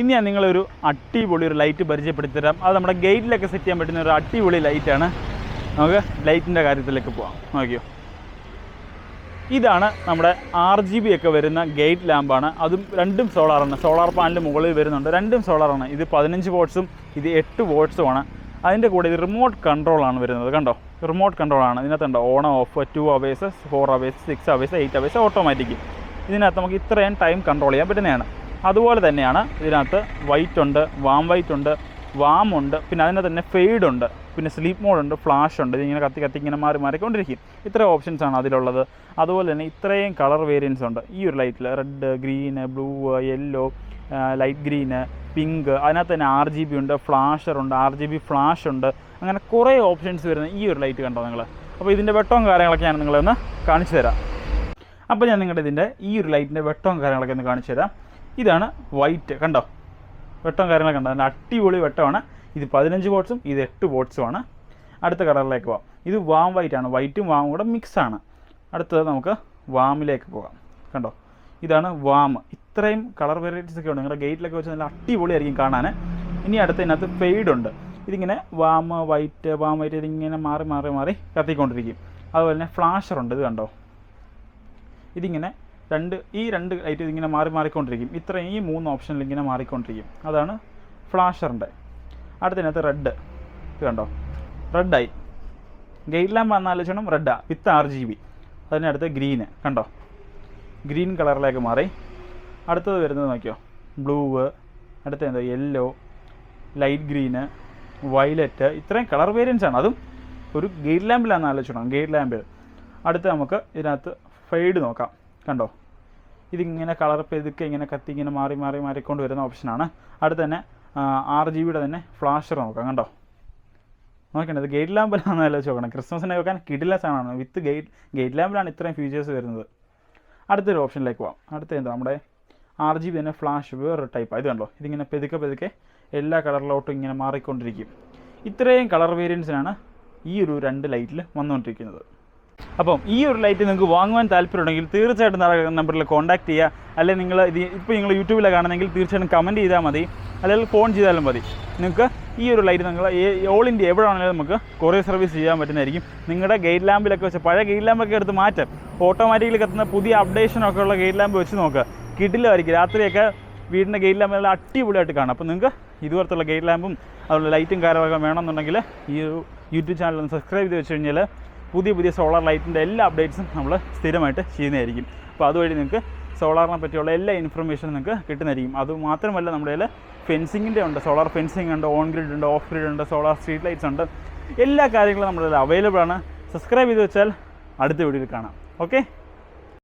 ഇനി ഞാൻ നിങ്ങളൊരു അടിപൊളി ഒരു ലൈറ്റ് പരിചയപ്പെടുത്തി തരാം. അത് നമ്മുടെ ഗേറ്റിലൊക്കെ സെറ്റ് ചെയ്യാൻ പറ്റുന്ന ഒരു അടിപൊളി ലൈറ്റാണ്. നമുക്ക് ലൈറ്റിൻ്റെ കാര്യത്തിലേക്ക് പോകാം. നോക്കിയോ, ഇതാണ് നമ്മുടെ RGB ഒക്കെ വരുന്ന ഗേറ്റ് ലാമ്പാണ്. അതും രണ്ടും സോളാറാണ്. സോളാർ പാനൽ മുകളിൽ വരുന്നുണ്ട്. രണ്ടും സോളാറാണ്. ഇത് 15 വോട്ട്സും ഇത് 8 വോട്ട്സുമാണ്. അതിൻ്റെ കൂടെ ഇത് റിമോട്ട് കൺട്രോളാണ് വരുന്നത്. കണ്ടോ, റിമോട്ട് കൺട്രോളാണ്. ഇതിനകത്തുണ്ട് on of 2 hours, 4 hours, 6 hours, 8 hours automatic. ഇതിനകത്ത് നമുക്ക് ഇത്രയും ടൈം കൺട്രോൾ ചെയ്യാൻ പറ്റുന്നതാണ്. അതുപോലെ തന്നെയാണ് ഇതിനകത്ത് വൈറ്റ് ഉണ്ട്, വാം വൈറ്റ് ഉണ്ട്, വാം ഉണ്ട്, പിന്നെ അതിനകത്ത് തന്നെ ഫെയ്ഡ് ഉണ്ട്, പിന്നെ സ്ലീപ്പ് മോഡ് ഉണ്ട്, ഫ്ലാഷ് ഉണ്ട്. ഇതിങ്ങനെ കത്തി ഇങ്ങനെ മാറിക്കൊണ്ടിരിക്കും. ഇത്ര ഓപ്ഷൻസാണ് അതിലുള്ളത്. അതുപോലെ തന്നെ ഇത്രയും കളർ വേരിയൻസ് ഉണ്ട് ഈ ഒരു ലൈറ്റിൽ. Red, green, blue, yellow, light green, pink. അതിനകത്ത് തന്നെ RGB ഉണ്ട്, ഫ്ലാഷർ ഉണ്ട്, RGB ഫ്ലാഷ് ഉണ്ട്. അങ്ങനെ കുറേ ഓപ്ഷൻസ് വരുന്ന ഈ ഒരു ലൈറ്റ് കണ്ടോ നിങ്ങൾ. അപ്പോൾ ഇതിൻ്റെ വെട്ടവും കാര്യങ്ങളൊക്കെ ഞാൻ നിങ്ങളൊന്ന് കാണിച്ചു തരാം. അപ്പോൾ ഞാൻ നിങ്ങളുടെ ഇതിൻ്റെ ഈ ഒരു ലൈറ്റിൻ്റെ വെട്ടവും കാര്യങ്ങളൊക്കെ ഒന്ന് കാണിച്ചു തരാം. ഇതാണ് വൈറ്റ്. കണ്ടോ, വെട്ടവും കാര്യങ്ങളൊക്കെ കണ്ടോ, അതിൻ്റെ അടിപൊളി വെട്ടമാണ്. ഇത് 15 വോട്ട്സും ഇത് 8 വോട്ട്സുമാണ്. അടുത്ത കളറിലേക്ക് പോകാം. ഇത് വാം വൈറ്റ് ആണ്. വൈറ്റും വാമും കൂടെ മിക്സാണ്. അടുത്തത് നമുക്ക് വാമിലേക്ക് പോകാം. കണ്ടോ, ഇതാണ് വാം. ഇത്രയും കളർ വെറൈറ്റീസ് ഒക്കെ ഉണ്ട്. നിങ്ങളുടെ ഗേറ്റിലൊക്കെ വെച്ച് നല്ല അടിപൊളിയായിരിക്കും കാണാൻ. ഇനി അടുത്തതിനകത്ത് ഫെയ്ഡ് ഉണ്ട്. ഇതിങ്ങനെ വാം വൈറ്റ് ഇതിങ്ങനെ മാറി കത്തിക്കൊണ്ടിരിക്കും. അതുപോലെ തന്നെ ഫ്ലാഷറുണ്ട്. ഇത് കണ്ടോ, ഇതിങ്ങനെ ഈ രണ്ട് ലൈറ്റ് ഇതിങ്ങനെ മാറിക്കൊണ്ടിരിക്കും. ഈ 3 ഓപ്ഷനിൽ ഇങ്ങനെ മാറിക്കൊണ്ടിരിക്കും. അതാണ് ഫ്ലാഷറിൻ്റെ. അടുത്തതിനകത്ത് റെഡ്. ഇത് കണ്ടോ, റെഡായി. ഗേറ്റ് ലാമ്പ് വന്നാലോചിക്കണം റെഡാ വിത്ത് RGB. അതിനടുത്ത് ഗ്രീന്. കണ്ടോ, ഗ്രീൻ കളറിലേക്ക് മാറി. അടുത്തത് വരുന്നത് നോക്കിയോ, ബ്ലൂ. അടുത്ത എന്താ, യെല്ലോ, ലൈറ്റ് ഗ്രീന്, വയലറ്റ്. ഇത്രയും കളർ വേരിയൻസ് ആണ്. അതും ഒരു ഗേറ്റ് ലാമ്പിലാണെന്ന് ആലോചിക്കണം, ഗേറ്റ് ലാമ്പിൽ. അടുത്ത് നമുക്ക് ഇതിനകത്ത് ഫെയ്ഡ് നോക്കാം. കണ്ടോ, ഇതിങ്ങനെ കളർ പെതുക്കെ ഇങ്ങനെ കത്തി ഇങ്ങനെ മാറിക്കൊണ്ട് വരുന്ന ഓപ്ഷനാണ്. അടുത്ത് തന്നെ RGBയുടെ തന്നെ ഫ്ലാഷർ നോക്കാം. കണ്ടോ, നോക്കണ്ടത് ഗേറ്റ് ലാമ്പിലാണെന്ന് ആലോചിച്ച് നോക്കണം. ക്രിസ്മസിനെ വെക്കാൻ കിഡിലെസ് ആണ്. വിത്ത് ഗേറ്റ് ലാമ്പിലാണ് ഇത്രയും ഫീച്ചേഴ്സ് വരുന്നത്. അടുത്തൊരു ഓപ്ഷനിലേക്ക് പോകാം. അടുത്ത എന്താ, നമ്മുടെ RGB തന്നെ ഫ്ലാഷ് വേറൊരു ടൈപ്പാണ്. ഇത് കണ്ടോ, ഇതിങ്ങനെ പെതുക്കെ എല്ലാ കളറിലോട്ടും ഇങ്ങനെ മാറിക്കൊണ്ടിരിക്കും. ഇത്രയും കളർ വേരിയൻസിനാണ് ഈ ഒരു 2 ലൈറ്റിൽ വന്നുകൊണ്ടിരിക്കുന്നത്. അപ്പം ഈ ഒരു ലൈറ്റ് നിങ്ങൾക്ക് വാങ്ങുവാൻ താല്പര്യമുണ്ടെങ്കിൽ തീർച്ചയായിട്ടും നമ്പറിൽ കോൺടാക്ട് ചെയ്യുക. അല്ലെങ്കിൽ നിങ്ങൾ യൂട്യൂബിലാണ് കാണുന്നെങ്കിൽ തീർച്ചയായിട്ടും കമൻറ്റ് ചെയ്താൽ മതി, അല്ലെങ്കിൽ ഫോൺ ചെയ്താലും മതി. നിങ്ങൾക്ക് ഈ ഒരു ലൈറ്റ് നിങ്ങൾ ഓൾ ഇന്ത്യ എവിടെ ആണെങ്കിലും നമുക്ക് കൊറിയർ സർവീസ് ചെയ്യാൻ പറ്റുന്നതായിരിക്കും. നിങ്ങളുടെ ഗേറ്റ് ലാമ്പിലൊക്കെ വെച്ച് പഴയ ഗേറ്റ് ലാമ്പൊക്കെ എടുത്ത് മാറ്റാം. ഓട്ടോമാറ്റിക്കലി കത്തുന്ന പുതിയ അപ്ഡേഷനൊക്കെ ഉള്ള ഗേറ്റ് ലാമ്പ് വെച്ച് നോക്കുക. കിടിലമായിരിക്കും. രാത്രിയൊക്കെ വീടിൻ്റെ ഗേറ്റ് ലാമ്പെല്ലാം അടിപൊളിയായിട്ട് കാണാം. അപ്പോൾ നിങ്ങൾക്ക് ഇതുപോലത്തുള്ള ഗേറ്റ് ലാമ്പും അതുപോലെ ലൈറ്റും കാര്യങ്ങളൊക്കെ വേണമെന്നുണ്ടെങ്കിൽ ഈ ഒരു യൂട്യൂബ് ചാനൽ ഒന്ന് സബ്സ്ക്രൈബ് ചെയ്ത് വെച്ച് കഴിഞ്ഞാൽ പുതിയ സോളാർ ലൈറ്റിൻ്റെ എല്ലാ അപ്ഡേറ്റ്സും നമ്മൾ സ്ഥിരമായിട്ട് ചെയ്യുന്നതായിരിക്കും. അപ്പോൾ അതുവഴി നിങ്ങൾക്ക് സോളാറിനെ പറ്റിയുള്ള എല്ലാ ഇൻഫർമേഷനും നിങ്ങൾക്ക് കിട്ടുന്നതായിരിക്കും. അതുമാത്രമല്ല, നമ്മുടെ കയ്യിൽ ഫെൻസിങ്ങിൻ്റെ ഉണ്ട്. സോളാർ ഫെൻസിങ് ഉണ്ട്, ഓൺ ഗ്രിഡ് ഉണ്ട്, ഓഫ് ഗ്രിഡ് ഉണ്ട്, സോളാർ സ്ട്രീറ്റ് ലൈറ്റ്സ് ഉണ്ട്. എല്ലാ കാര്യങ്ങളും നമ്മുടെ കയ്യിൽ അവൈലബിൾ ആണ്. സബ്സ്ക്രൈബ് ചെയ്ത് വെച്ചാൽ അടുത്ത വീഡിയോയിൽ കാണാം. ഓക്കെ.